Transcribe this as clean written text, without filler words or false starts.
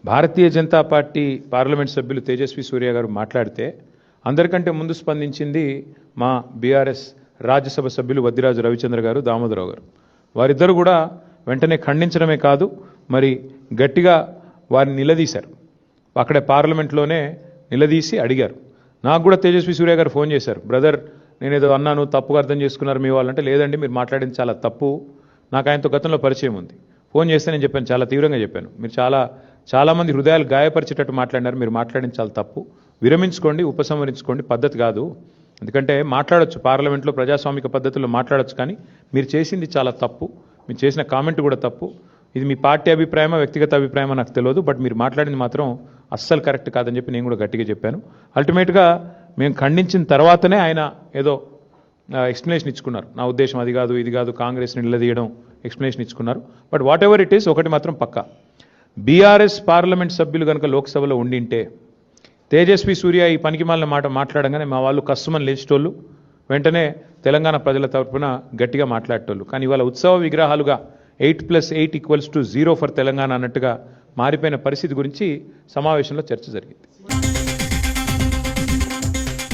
Bharatiya Janata party parliament సభ్యులు తేజస్వి సూర్య గారు మాట్లాడితే అందరికంటే ముందు స్పందించింది మా బీఆర్ఎస్ రాజ్యసభ సభ్యులు వద్దిరాజు రవిచంద్ర గారు, దామోదరరావు గారు. వారిద్దరు కూడా వెంటనే ఖండించడమే కాదు, మరి గట్టిగా వారిని నిలదీశారు. అక్కడే పార్లమెంట్లోనే నిలదీసి అడిగారు. నాకు కూడా తేజస్వి సూర్య గారు ఫోన్ చేశారు. బ్రదర్, నేనేదో అన్నాను, తప్పుగా అర్థం చేసుకున్నారు మీ వాళ్ళంటే, లేదండి మీరు మాట్లాడింది చాలా తప్పు, నాకు ఆయనతో గతంలో పరిచయం ఉంది. ఫోన్ చేస్తే నేను చెప్పాను, చాలా తీవ్రంగా చెప్పాను, మీరు చాలామంది హృదయాలు గాయపరిచేటట్టు మాట్లాడినారు, మీరు మాట్లాడింది చాలా తప్పు, విరమించుకోండి, ఉపసంహరించుకోండి, పద్ధతి కాదు. ఎందుకంటే మాట్లాడొచ్చు, పార్లమెంట్లో ప్రజాస్వామిక పద్ధతుల్లో మాట్లాడొచ్చు, కానీ మీరు చేసింది చాలా తప్పు, మీరు చేసిన కామెంట్ కూడా తప్పు. ఇది మీ పార్టీ అభిప్రాయమా వ్యక్తిగత అభిప్రాయమా నాకు తెలియదు, బట్ మీరు మాట్లాడింది మాత్రం అస్సలు కరెక్ట్ కాదని చెప్పి నేను కూడా గట్టిగా చెప్పాను. అల్టిమేట్గా మేము ఖండించిన తర్వాతనే ఆయన ఏదో ఎక్స్ప్లెనేషన్ ఇచ్చుకున్నారు. నా ఉద్దేశం అది కాదు, ఇది కాదు, కాంగ్రెస్ని నిలదీయడం ఎక్స్ప్లెనేషన్ ఇచ్చుకున్నారు. But whatever it is, ఒకటి మాత్రం పక్కా, బీఆర్ఎస్ పార్లమెంట్ సభ్యులు కనుక లోక్సభలో ఉండింటే తేజస్వి సూర్య ఈ పనికిమాలిన మాట మాట్లాడంగానే మా వాళ్ళు కస్సుమని లేచేటోళ్ళు, వెంటనే తెలంగాణ ప్రజల తరఫున గట్టిగా మాట్లాడేటోళ్ళు. కానీ ఇవాళ ఉత్సవ విగ్రహాలుగా 8+8 = 0 ఫర్ తెలంగాణ అన్నట్టుగా మారిపోయిన పరిస్థితి గురించి సమావేశంలో చర్చ జరిగింది.